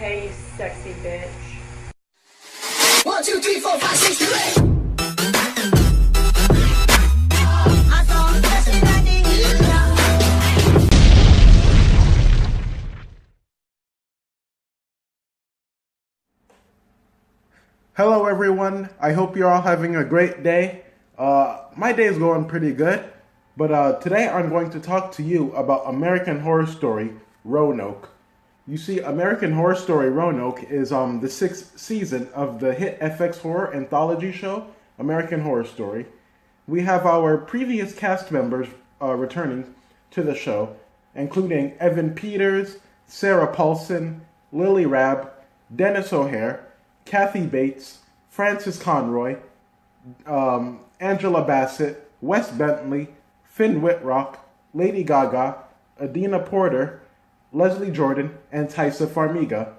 Hey, sexy bitch. 1, 2, 3, 4, 5, 6, 7, 8. Hello everyone, I hope you're all having a great day. My day is going pretty good, but today I'm going to talk to you about American Horror Story Roanoke. You see, American Horror Story Roanoke is the 6th season of the hit FX horror anthology show, American Horror Story. We have our previous cast members returning to the show, including Evan Peters, Sarah Paulson, Lily Rabb, Dennis O'Hare, Kathy Bates, Francis Conroy, Angela Bassett, Wes Bentley, Finn Whitrock, Lady Gaga, Adina Porter, Leslie Jordan, and Tysa Farmiga.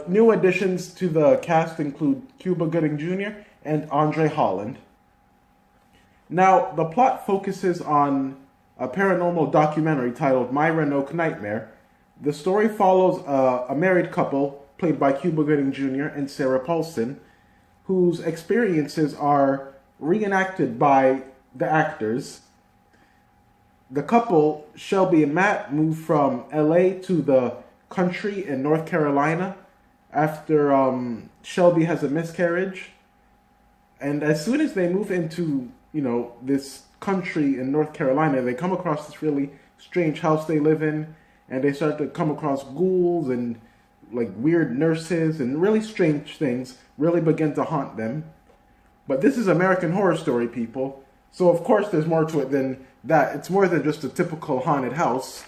New additions to the cast include Cuba Gooding Jr. and Andre Holland. Now, the plot focuses on a paranormal documentary titled My Roanoke Nightmare. The story follows a married couple played by Cuba Gooding Jr. and Sarah Paulson, whose experiences are reenacted by the actors. The couple, Shelby and Matt, moved from LA to the country in North Carolina after Shelby has a miscarriage. And as soon as they move into, this country in North Carolina, they come across this really strange house they live in, and they start to come across ghouls and weird nurses and really strange things really begin to haunt them. But this is American Horror Story, people. So of course there's more to it than that. It's more than just a typical haunted house.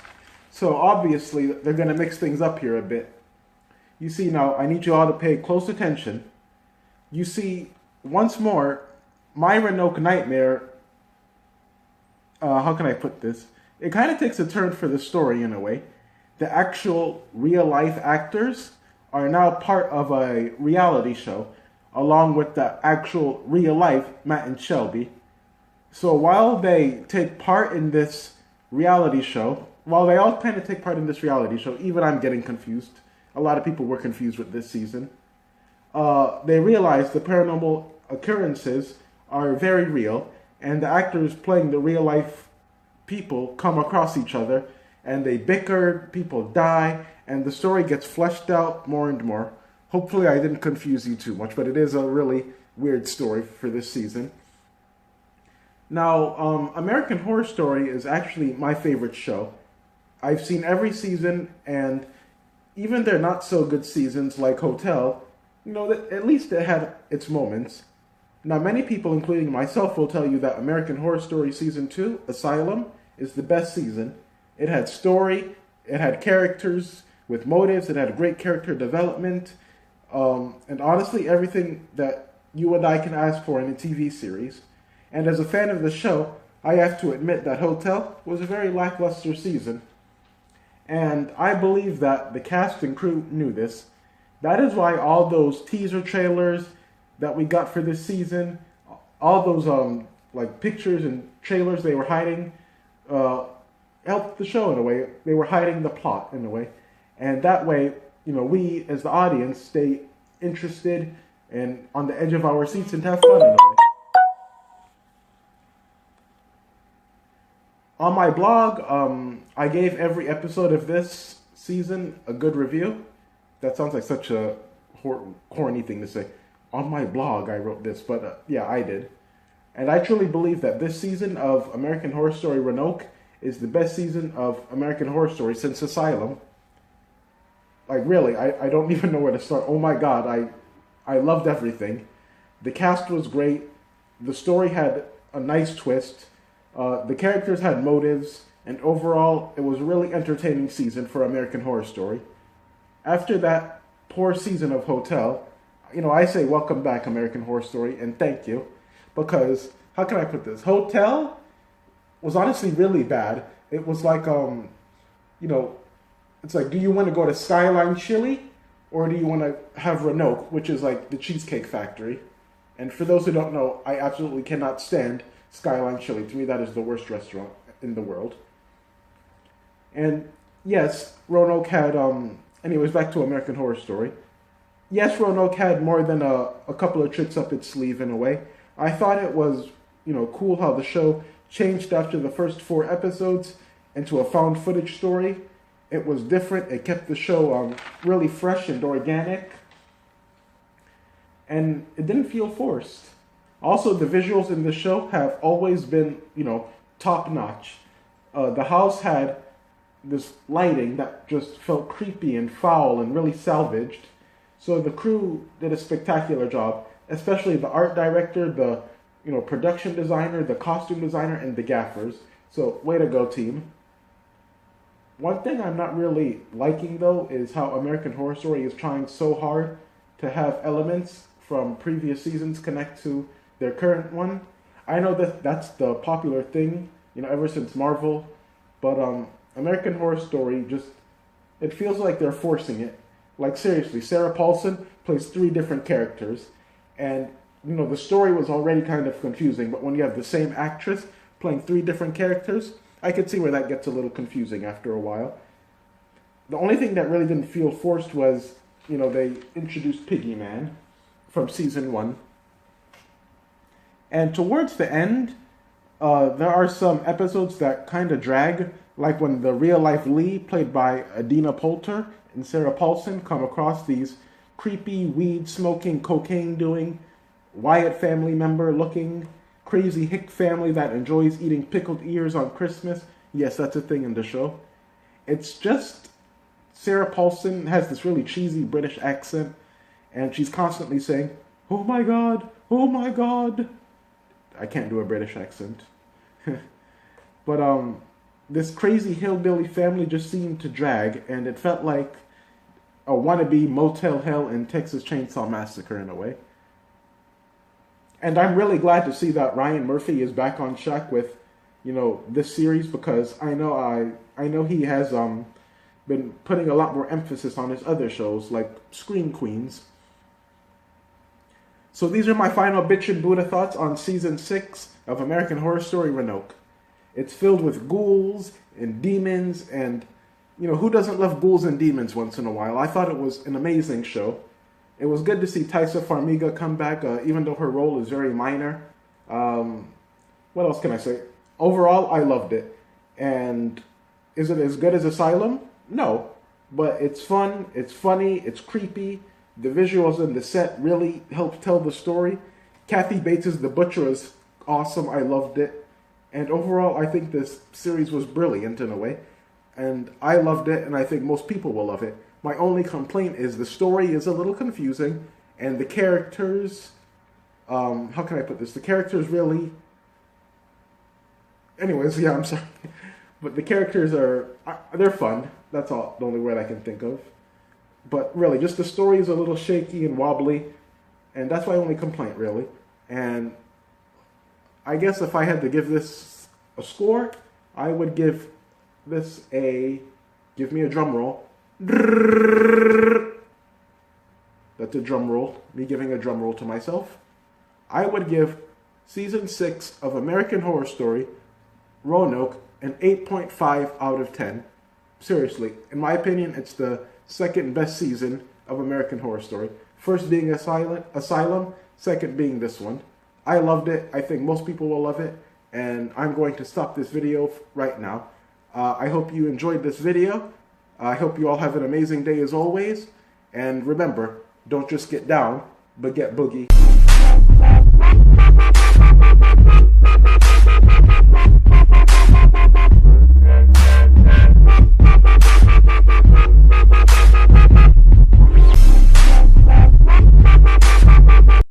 So obviously they're going to mix things up here a bit. You see, now I need you all to pay close attention. You see, once more, My Roanoke Nightmare, how can I put this? It kind of takes a turn for the story in a way. The actual real-life actors are now part of a reality show, along with the actual real-life Matt and Shelby. So while they take part in this reality show, while they all kind of take part in this reality show, even I'm getting confused. A lot of people were confused with this season. They realize the paranormal occurrences are very real, and the actors playing the real-life people come across each other, and they bicker, people die, and the story gets fleshed out more and more. Hopefully I didn't confuse you too much, but it is a really weird story for this season. Now, American Horror Story is actually my favorite show. I've seen every season, and even their not so good seasons like Hotel, at least it had its moments. Now, many people, including myself, will tell you that American Horror Story Season 2, Asylum, is the best season. It had story, it had characters with motives, it had great character development, and honestly everything that you and I can ask for in a TV series. And as a fan of the show, I have to admit that Hotel was a very lackluster season. And I believe that the cast and crew knew this. That is why all those teaser trailers that we got for this season, all those pictures and trailers they were hiding, helped the show in a way. They were hiding the plot in a way. And that way, we as the audience stay interested and on the edge of our seats and have fun in a way. On my blog, I gave every episode of this season a good review. That sounds like such a corny thing to say. On my blog, I wrote this, but yeah, I did. And I truly believe that this season of American Horror Story Roanoke is the best season of American Horror Story since Asylum. Really, I don't even know where to start. Oh my god, I loved everything. The cast was great. The story had a nice twist. The characters had motives. And overall, it was a really entertaining season for American Horror Story. After that poor season of Hotel, I say welcome back, American Horror Story, and thank you. Because, how can I put this? Hotel was honestly really bad. It was like, it's like, do you want to go to Skyline Chili? Or do you want to have Roanoke, which is like the Cheesecake Factory? And for those who don't know, I absolutely cannot stand Skyline Chili. To me, that is the worst restaurant in the world. And yes, Roanoke had Anyways, back to American Horror Story. Yes, Roanoke had more than a couple of tricks up its sleeve in a way. I thought it was, cool how the show changed after the first 4 episodes into a found footage story. It was different. It kept the show really fresh and organic. And it didn't feel forced. Also, the visuals in the show have always been, top notch. The house had this lighting that just felt creepy and foul and really salvaged. So the crew did a spectacular job, especially the art director, the production designer, the costume designer, and the gaffers. So way to go, team. One thing I'm not really liking, though, is how American Horror Story is trying so hard to have elements from previous seasons connect to their current one. I know that that's the popular thing, ever since Marvel, but American Horror Story it feels like they're forcing it. Like, seriously, Sarah Paulson plays 3 different characters, and, the story was already kind of confusing, but when you have the same actress playing 3 different characters, I could see where that gets a little confusing after a while. The only thing that really didn't feel forced was, they introduced Piggy Man from season 1. And towards the end, there are some episodes that kind of drag, like when the real-life Lee, played by Adina Poulter, and Sarah Paulson come across these creepy, weed-smoking, cocaine-doing, Wyatt family member-looking, crazy hick family that enjoys eating pickled ears on Christmas. Yes, that's a thing in the show. It's just Sarah Paulson has this really cheesy British accent, and she's constantly saying, "Oh my God, oh my God." I can't do a British accent. But this crazy hillbilly family just seemed to drag, and it felt like a wannabe Motel Hell and Texas Chainsaw Massacre in a way. And I'm really glad to see that Ryan Murphy is back on track with, this series, because I know he has been putting a lot more emphasis on his other shows like Scream Queens. So these are my final bitch and Buddha thoughts on season 6 of American Horror Story Roanoke. It's filled with ghouls and demons, and who doesn't love ghouls and demons once in a while? I thought it was an amazing show. It was good to see Taissa Farmiga come back, even though her role is very minor. What else can I say? Overall, I loved it. And is it as good as Asylum? No. But it's fun, it's funny, it's creepy. The visuals and the set really help tell the story. Kathy Bates' The Butcher is awesome. I loved it. And overall, I think this series was brilliant in a way. And I loved it, and I think most people will love it. My only complaint is the story is a little confusing, and the characters, how can I put this? The characters really, anyways, yeah, I'm sorry. But the characters they're fun. That's all, the only word I can think of. But really, just the story is a little shaky and wobbly, and that's my only complaint, really. And I guess if I had to give this a score, I would give this give me a drum roll. That's a drum roll, me giving a drum roll to myself. I would give season 6 of American Horror Story Roanoke an 8.5 out of 10. Seriously, in my opinion, it's the second best season of American Horror Story. First being Asylum, second being this one. I loved it. I think most people will love it. And I'm going to stop this video right now. I hope you enjoyed this video. I hope you all have an amazing day as always. And remember, don't just get down, but get boogie.